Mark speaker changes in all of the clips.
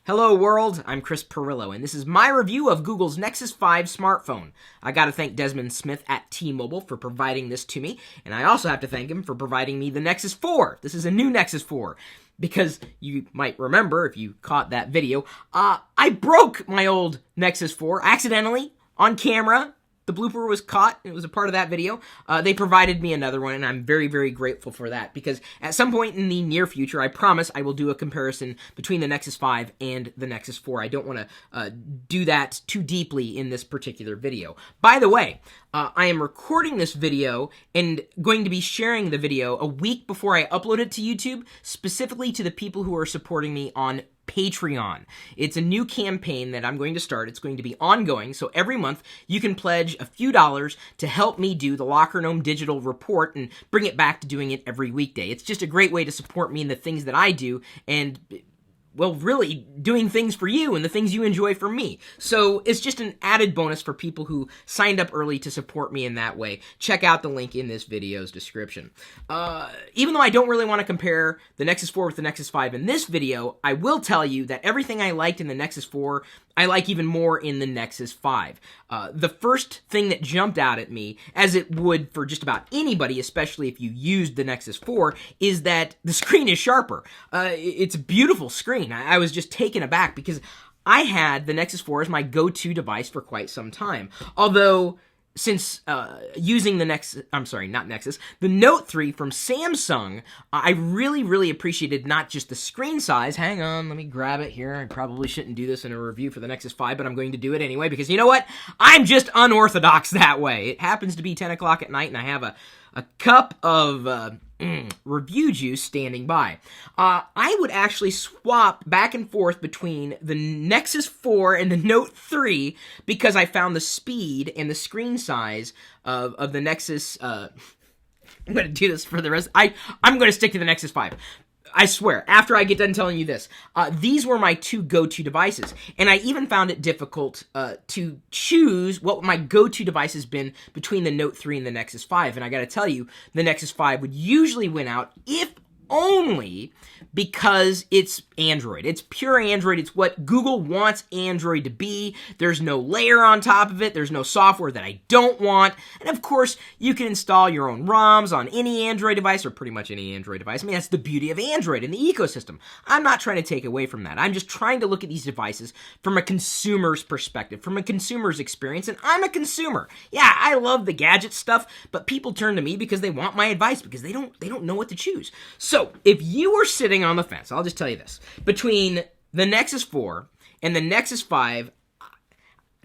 Speaker 1: Hello world, I'm Chris Pirillo, and this is my review of Google's Nexus 5 smartphone. I gotta thank Desmond Smith at T-Mobile for providing this to me, and I also have to thank him for providing me the Nexus 4. This is a new Nexus 4, because you might remember, if you caught that video, I broke my old Nexus 4 accidentally on camera. The blooper was caught. It was a part of that video. They provided me another one, and I'm very, very grateful for that, because at some point in the near future, I promise I will do a comparison between the Nexus 5 and the Nexus 4. I don't want to do that too deeply in this particular video. By the way, I am recording this video and going to be sharing the video a week before I upload it to YouTube, specifically to the people who are supporting me on Patreon. It's a new campaign that I'm going to start. It's going to be ongoing, so every month you can pledge a few dollars to help me do the LockerGnome digital report and bring it back to doing it every weekday. It's just a great way to support me in the things that I do and, well, really doing things for you and the things you enjoy from me. So it's just an added bonus for people who signed up early to support me in that way. Check out the link in this video's description. Even though I don't really want to compare the Nexus 4 with the Nexus 5 in this video, I will tell you that everything I liked in the Nexus 4, I like even more in the Nexus 5. The first thing that jumped out at me, as it would for just about anybody, especially if you used the Nexus 4, is that the screen is sharper. It's a beautiful screen. I was just taken aback because I had the Nexus 4 as my go-to device for quite some time. Although, since using the the Note 3 from Samsung, I really appreciated not just the screen size. Hang on, let me grab it here. I probably shouldn't do this in a review for the Nexus 5, but I'm going to do it anyway, because you know what? I'm just unorthodox that way. It happens to be 10 o'clock at night, and I have a cup of review juice standing by. I would actually swap back and forth between the Nexus 4 and the Note 3 because I found the speed and the screen size of the Nexus. I'm going to do this for the rest. I'm going to stick to the Nexus 5. I swear, after I get done telling you this, these were my two go-to devices, and I even found it difficult to choose what my go-to device has been between the Note 3 and the Nexus 5, and I gotta tell you, the Nexus 5 would usually win out, if only because it's Android. It's pure Android. It's what Google wants Android to be. There's no layer on top of it. There's no software that I don't want. And of course, you can install your own ROMs on any Android device, or pretty much any Android device. I mean, that's the beauty of Android and the ecosystem. I'm not trying to take away from that. I'm just trying to look at these devices from a consumer's perspective, from a consumer's experience, and I'm a consumer. Yeah, I love the gadget stuff, but people turn to me because they want my advice, because they don't know what to choose. So, if you were sitting on the fence, I'll just tell you this, between the Nexus 4 and the Nexus 5,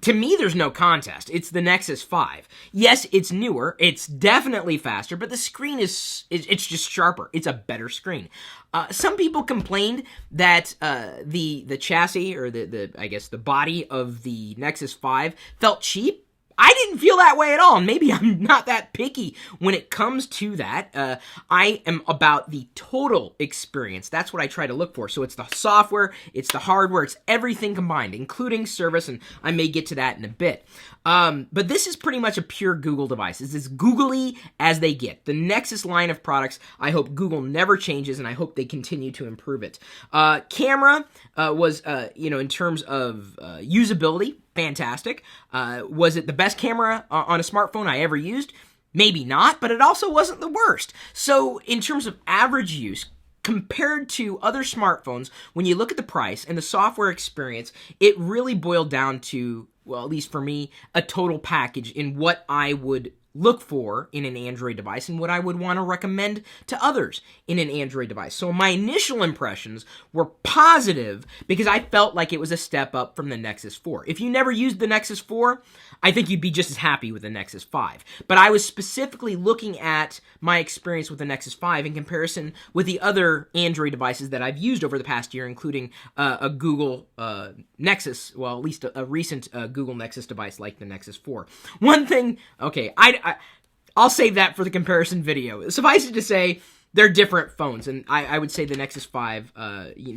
Speaker 1: to me, there's no contest. It's the Nexus 5. Yes, it's newer, it's definitely faster, but the screen it's just sharper. It's a better screen. Some people complained that the chassis, or I guess the body of the Nexus 5 felt cheap. I didn't feel that way at all, and maybe I'm not that picky when it comes to that. I am about the total experience. That's what I try to look for. So it's the software, it's the hardware, it's everything combined, including service, and I may get to that in a bit. But this is pretty much a pure Google device. It's as googly as they get. The Nexus line of products, I hope Google never changes, and I hope they continue to improve it. Camera was, in terms of usability, fantastic. Was it the best camera on a smartphone I ever used? Maybe not, but it also wasn't the worst. So in terms of average use, compared to other smartphones, when you look at the price and the software experience, it really boiled down to, well, at least for me, a total package in what I would look for in an Android device and what I would want to recommend to others in an Android device. So my initial impressions were positive because I felt like it was a step up from the Nexus 4. If you never used the Nexus 4, I think you'd be just as happy with the Nexus 5. But I was specifically looking at my experience with the Nexus 5 in comparison with the other Android devices that I've used over the past year, including a Google Nexus, well, at least a recent Google Nexus device like the Nexus 4. One thing, okay, I'll save that for the comparison video. Suffice it to say, they're different phones, and I would say the Nexus 5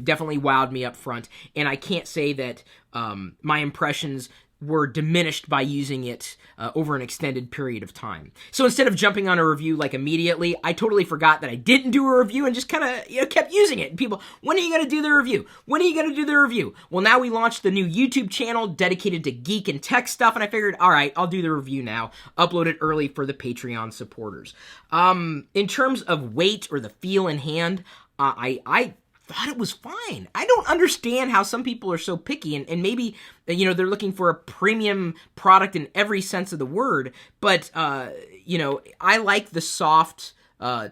Speaker 1: definitely wowed me up front, and I can't say that my impressions were diminished by using it over an extended period of time. So instead of jumping on a review like immediately, I totally forgot that I didn't do a review and just kind of kept using it. And people, when are you going to do the review? When are you going to do the review? Well, now we launched the new YouTube channel dedicated to geek and tech stuff, and I figured, all right, I'll do the review now. Upload it early for the Patreon supporters. In terms of weight or the feel in hand, I thought it was fine. I don't understand how some people are so picky, and maybe, they're looking for a premium product in every sense of the word, but, I like the soft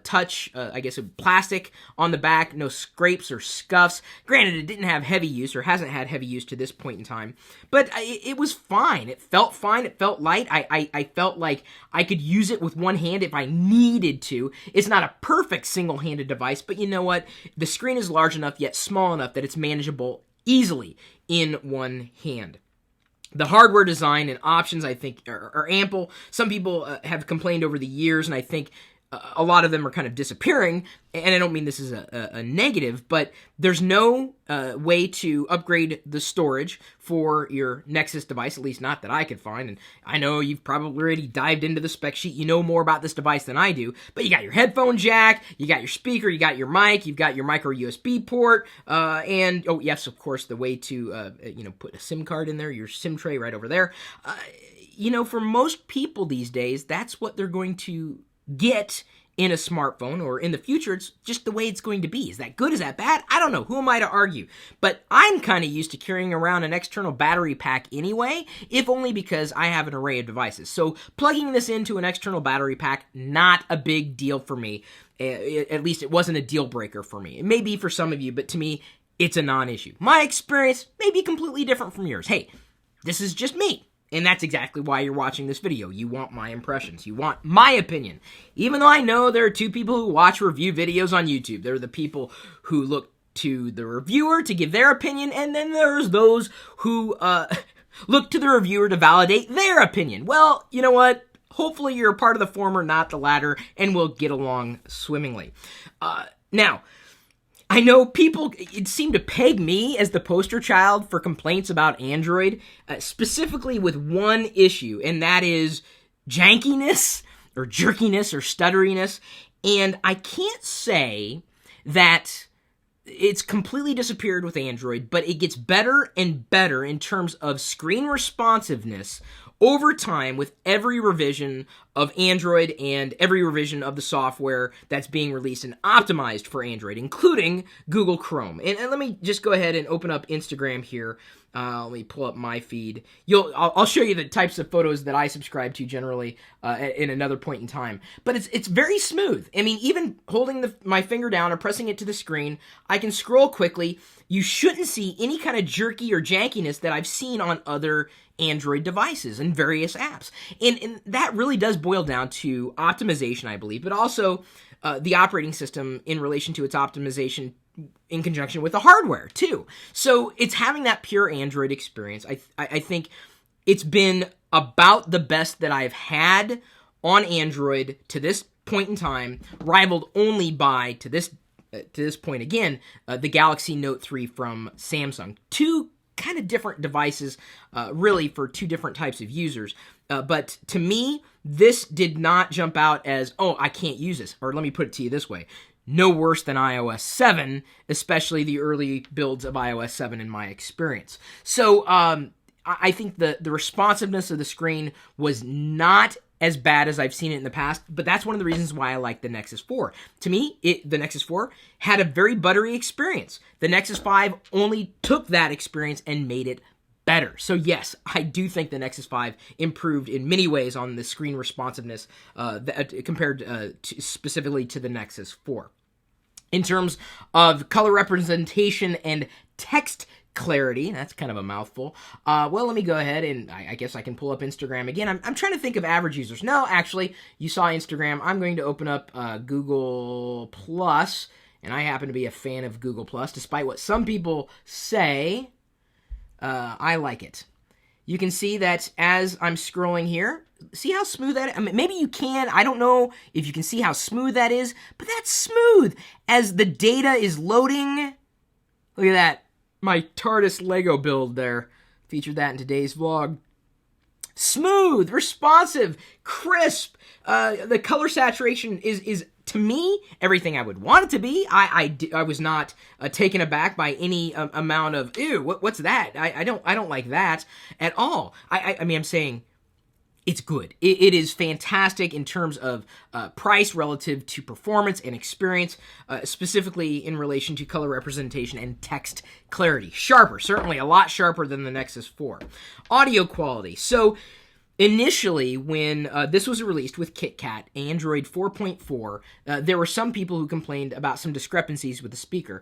Speaker 1: touch, I guess, of plastic on the back, no scrapes or scuffs. Granted, it didn't have heavy use, or hasn't had heavy use to this point in time, but it was fine. It felt fine. It felt light. I felt like I could use it with one hand if I needed to. It's not a perfect single-handed device, but you know what? The screen is large enough, yet small enough that it's manageable easily in one hand. The hardware design and options, I think, are ample. Some people have complained over the years, and I think a lot of them are kind of disappearing, and I don't mean this is a negative, but there's no way to upgrade the storage for your Nexus device, at least not that I could find, and I know you've probably already dived into the spec sheet, you know more about this device than I do, but you got your headphone jack, you got your speaker, you got your mic, you've got your micro USB port, and, oh yes, of course, the way to, put a SIM card in there, your SIM tray right over there. For most people these days, that's what they're going to get in a smartphone, or in the future, it's just the way it's going to be. Is that good? Is that bad? I don't know. Who am I to argue? But I'm kind of used to carrying around an external battery pack anyway, if only because I have an array of devices. So plugging this into an external battery pack, not a big deal for me. At least it wasn't a deal breaker for me. It may be for some of you, but to me, it's a non-issue. My experience may be completely different from yours. Hey, this is just me. And that's exactly why you're watching this video. You want my impressions. You want my opinion. Even though I know there are two people who watch review videos on YouTube. There are the people who look to the reviewer to give their opinion, and then there's those who look to the reviewer to validate their opinion. Well, you know what? Hopefully you're a part of the former, not the latter, and we'll get along swimmingly. Now, I know people seem to peg me as the poster child for complaints about Android, specifically with one issue, and that is jankiness, or jerkiness, or stutteriness. And I can't say that it's completely disappeared with Android, but it gets better and better in terms of screen responsiveness over time with every revision of Android and every revision of the software that's being released and optimized for Android, including Google Chrome. And let me just go ahead and open up Instagram here. Let me pull up my feed. I'll show you the types of photos that I subscribe to generally in another point in time. But it's very smooth. I mean, even holding my finger down or pressing it to the screen, I can scroll quickly. You shouldn't see any kind of jerky or jankiness that I've seen on other Android devices and various apps. And that really does boil down to optimization, I believe, but also the operating system in relation to its optimization in conjunction with the hardware, too. So it's having that pure Android experience. I think it's been about the best that I've had on Android to this point in time, rivaled only by, to this point again, the Galaxy Note 3 from Samsung. Two kind of different devices, really, for two different types of users. But to me, this did not jump out as, oh, I can't use this. Or let me put it to you this way. No worse than iOS 7, especially the early builds of iOS 7 in my experience. So I think the responsiveness of the screen was not as bad as I've seen it in the past, but that's one of the reasons why I like the Nexus 4. To me, the Nexus 4 had a very buttery experience. The Nexus 5 only took that experience and made it better. So yes, I do think the Nexus 5 improved in many ways on the screen responsiveness compared specifically to the Nexus 4. In terms of color representation and text clarity, that's kind of a mouthful. Well, let me go ahead and I guess I can pull up Instagram again. I'm trying to think of average users. No, actually, you saw Instagram. I'm going to open up Google Plus, and I happen to be a fan of Google Plus, despite what some people say. I like it. You can see that as I'm scrolling here, see how smooth that is? I mean, maybe you can. I don't know if you can see how smooth that is, but that's smooth. As the data is loading, look at that. My TARDIS Lego build there. Featured that in today's vlog. smooth, responsive, crisp. The color saturation is to me everything I would want it to be. I was not taken aback by any amount of ew. What's that? I don't like that at all. I mean, I'm saying it's good. It is fantastic in terms of price relative to performance and experience, specifically in relation to color representation and text clarity. Sharper, certainly a lot sharper than the Nexus 4. Audio quality. So initially, when this was released with KitKat, Android 4.4, there were some people who complained about some discrepancies with the speaker.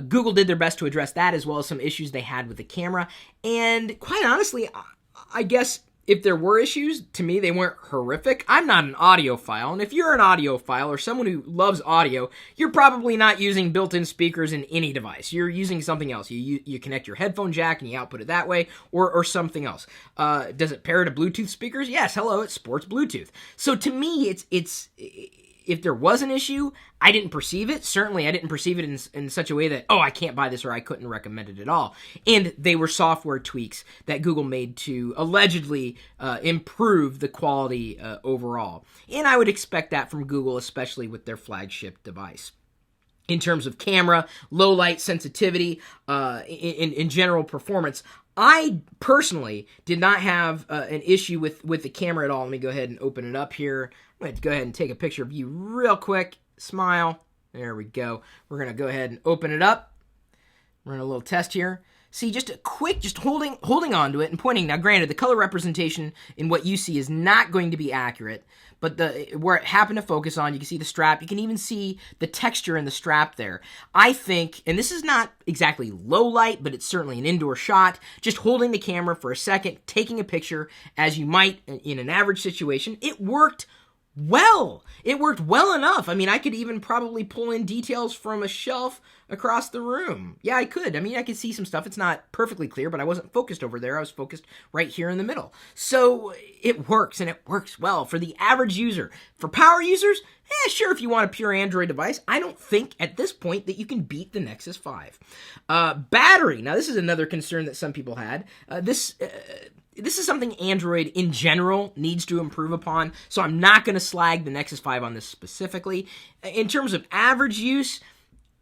Speaker 1: Google did their best to address that, as well as some issues they had with the camera. And quite honestly, I guess if there were issues, to me, they weren't horrific. I'm not an audiophile, and if you're an audiophile or someone who loves audio, you're probably not using built-in speakers in any device. You're using something else. You connect your headphone jack and you output it that way, or something else. Does it pair to Bluetooth speakers? Yes, hello, it sports Bluetooth. So to me, it's if there was an issue, I didn't perceive it. Certainly, I didn't perceive it in such a way that, oh, I can't buy this or I couldn't recommend it at all. And they were software tweaks that Google made to allegedly improve the quality overall. And I would expect that from Google, especially with their flagship device. In terms of camera, low light sensitivity, in general performance, I personally did not have an issue with the camera at all. Let me go ahead and open it up here. I'm going to go ahead and take a picture of you real quick. Smile. There we go. We're going to go ahead and open it up. Run a little test here. See, just a quick, just holding on to it and pointing. Now, granted, the color representation in what you see is not going to be accurate, but where it happened to focus on, you can see the strap. You can even see the texture in the strap there. I think, and this is not exactly low light, but it's certainly an indoor shot, just holding the camera for a second, taking a picture as you might in an average situation, it worked well. It worked well enough. I mean, I could even probably pull in details from a shelf across the room. Yeah, I could. I mean, I could see some stuff. It's not perfectly clear, but I wasn't focused over there. I was focused right here in the middle. So it works, and it works well for the average user. For power users, sure, if you want a pure Android device, I don't think at this point that you can beat the Nexus 5. Battery. Now, this is another concern that some people had. This is something Android in general needs to improve upon, so I'm not going to slag the Nexus 5 on this specifically. In terms of average use,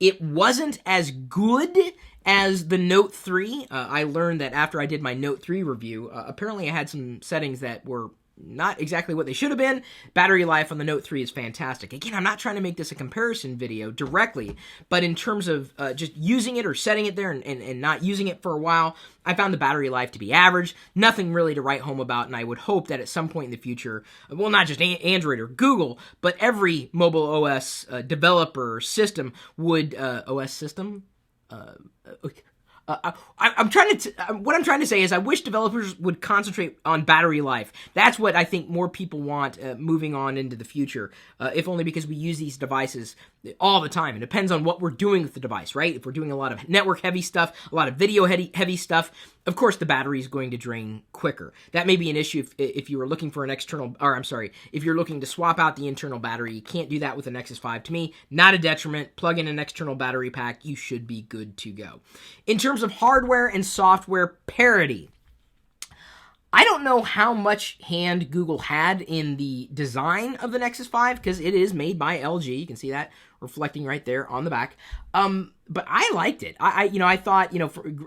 Speaker 1: it wasn't as good as the Note 3. I learned that after I did my Note 3 review, apparently I had some settings that were not exactly what they should have been. Battery life on the Note 3 is fantastic. Again, I'm not trying to make this a comparison video directly, but in terms of just using it or setting it there and not using it for a while, I found the battery life to be average. Nothing really to write home about, and I would hope that at some point in the future, well, not just Android or Google, but every mobile OS developer system would, OS system? What I'm trying to say is I wish developers would concentrate on battery life. That's what I think more people want moving on into the future, if only because we use these devices all the time. It depends on what we're doing with the device, right? If we're doing a lot of network-heavy stuff, a lot of video-heavy stuff, of course the battery is going to drain quicker. That may be an issue if you were looking for an external, or I'm sorry, if you're looking to swap out the internal battery. You can't do that with the Nexus 5. To me, not a detriment. Plug in an external battery pack. You should be good to go. In terms of hardware and software parity, I don't know how much hand Google had in the design of the Nexus 5, because it is made by LG. You can see that reflecting right there on the back. But I liked it. I thought,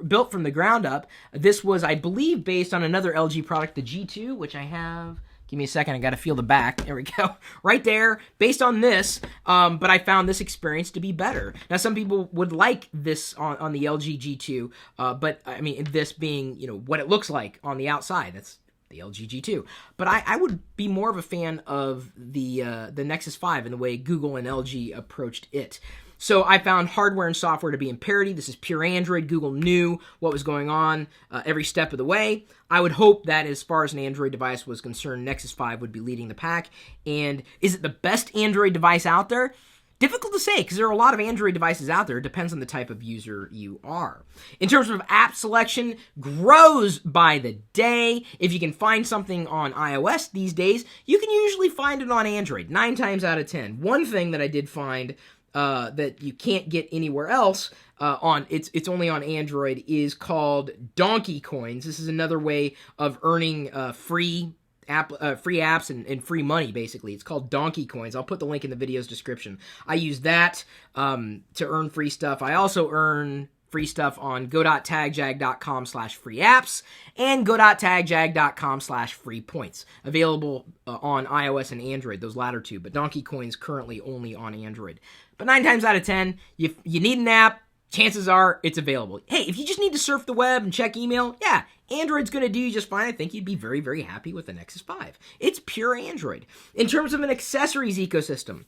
Speaker 1: built from the ground up, this was, I believe, based on another LG product, the G2, which I have. Give me a second, I gotta feel the back. There we go. Right there, based on this, but I found this experience to be better. Now, some people would like this on the LG G2, but, I mean, this being, what it looks like on the outside. That's the LG G2. But I would be more of a fan of the Nexus 5 and the way Google and LG approached it. So I found hardware and software to be in parity. This is pure Android. Google knew what was going on every step of the way. I would hope that as far as an Android device was concerned, Nexus 5 would be leading the pack. And is it the best Android device out there? Difficult to say, because there are a lot of Android devices out there. It depends on the type of user you are. In terms of app selection, grows by the day. If you can find something on iOS these days, you can usually find it on Android, 9 times out of 10. One thing that I did find that you can't get anywhere else it's only on Android is called Donkey Coins. This is another way of earning free free apps and free money, basically. It's called Donkey Coins. I'll put the link in the video's description. I use that to earn free stuff. I also earn free stuff on go.tagjag.com/free apps and go.tagjag.com/free points. Available on iOS and Android, those latter two, but Donkey Coins currently only on Android. But 9 times out of 10, you need an app, chances are it's available. Hey, if you just need to surf the web and check email, yeah, Android's going to do you just fine. I think you'd be very, very happy with the Nexus 5. It's pure Android. In terms of an accessories ecosystem,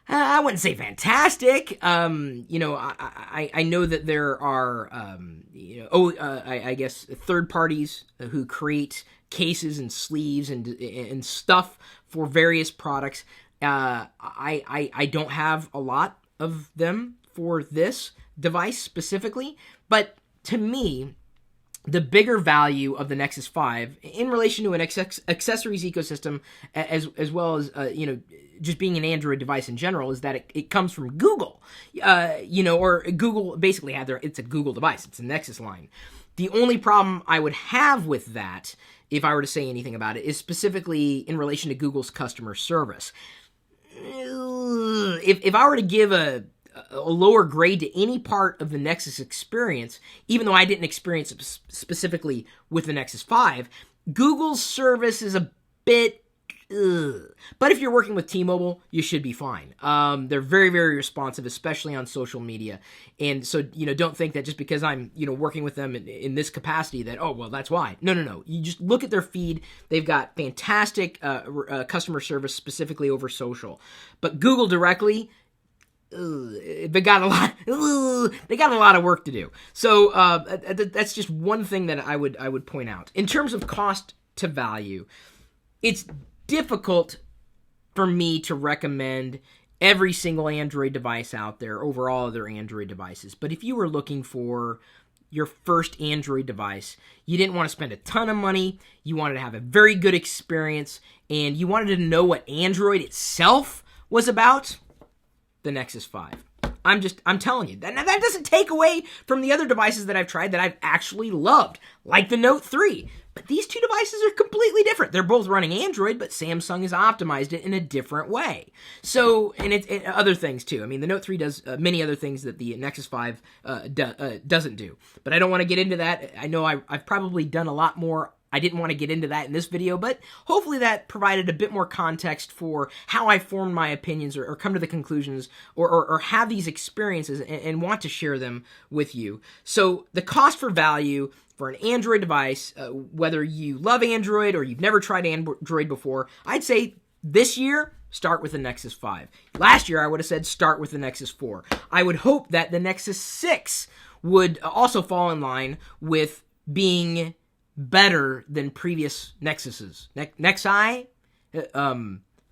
Speaker 1: I wouldn't say fantastic. I know that there are, I guess third parties who create cases and sleeves and stuff for various products. I don't have a lot of them for this device specifically, but to me, the bigger value of the Nexus 5 in relation to an accessories ecosystem, as well as just being an Android device in general, is that it comes from Google, or Google basically it's a Google device. It's a Nexus line. The only problem I would have with that, if I were to say anything about it, is specifically in relation to Google's customer service. If I were to give a lower grade to any part of the Nexus experience, even though I didn't experience it specifically with the Nexus 5, Google's service is a bit but if you're working with T-Mobile, you should be fine. They're very, very responsive, especially on social media. And so, don't think that just because I'm, working with them in this capacity that, oh, well, that's why. No. You just look at their feed. They've got fantastic customer service, specifically over social. But Google directly, they got a lot of work to do. So that's just one thing that I would point out. In terms of cost to value, it's difficult for me to recommend every single Android device out there over all other Android devices. But if you were looking for your first Android device, you didn't want to spend a ton of money, you wanted to have a very good experience, and you wanted to know what Android itself was about, the Nexus 5. I'm telling you. That doesn't take away from the other devices that I've tried that I've actually loved, like the Note 3. But these two devices are completely different. They're both running Android, but Samsung has optimized it in a different way. So, and it other things too. I mean, the Note 3 does many other things that the Nexus 5 doesn't do. But I don't want to get into that. I know I've probably done a lot more. I didn't want to get into that in this video, but hopefully that provided a bit more context for how I formed my opinions or come to the conclusions or have these experiences and want to share them with you. So the cost for value for an Android device, whether you love Android or you've never tried Android before, I'd say this year, start with the Nexus 5. Last year, I would have said start with the Nexus 4. I would hope that the Nexus 6 would also fall in line with being better than previous Nexuses.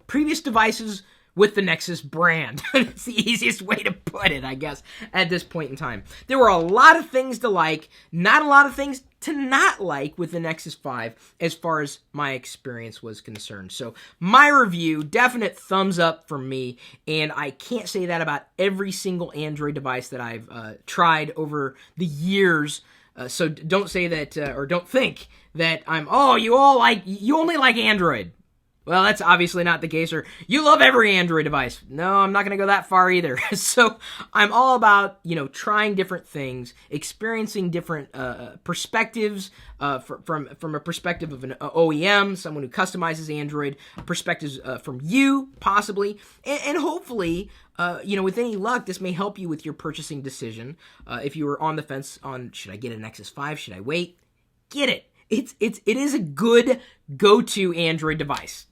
Speaker 1: Previous devices with the Nexus brand. It's the easiest way to put it, I guess, at this point in time. There were a lot of things to like, not a lot of things to not like with the Nexus 5 as far as my experience was concerned. So my review, definite thumbs up from me, and I can't say that about every single Android device that I've tried over the years. So don't say that, or don't think that you only like Android. Well, that's obviously not the case, or you love every Android device. No, I'm not going to go that far either. So I'm all about, trying different things, experiencing different perspectives from a perspective of an OEM, someone who customizes Android, perspectives from you, possibly, and hopefully, with any luck, this may help you with your purchasing decision. If you were on the fence on, should I get a Nexus 5? Should I wait? Get it. It is a good go-to Android device.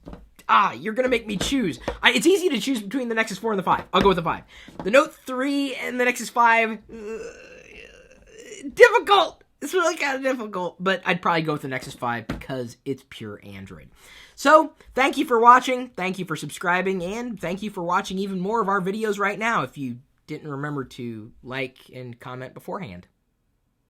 Speaker 1: You're going to make me choose. It's easy to choose between the Nexus 4 and the 5. I'll go with the 5. The Note 3 and the Nexus 5, difficult. It's really kind of difficult, but I'd probably go with the Nexus 5 because it's pure Android. So, thank you for watching, thank you for subscribing, and thank you for watching even more of our videos right now if you didn't remember to like and comment beforehand.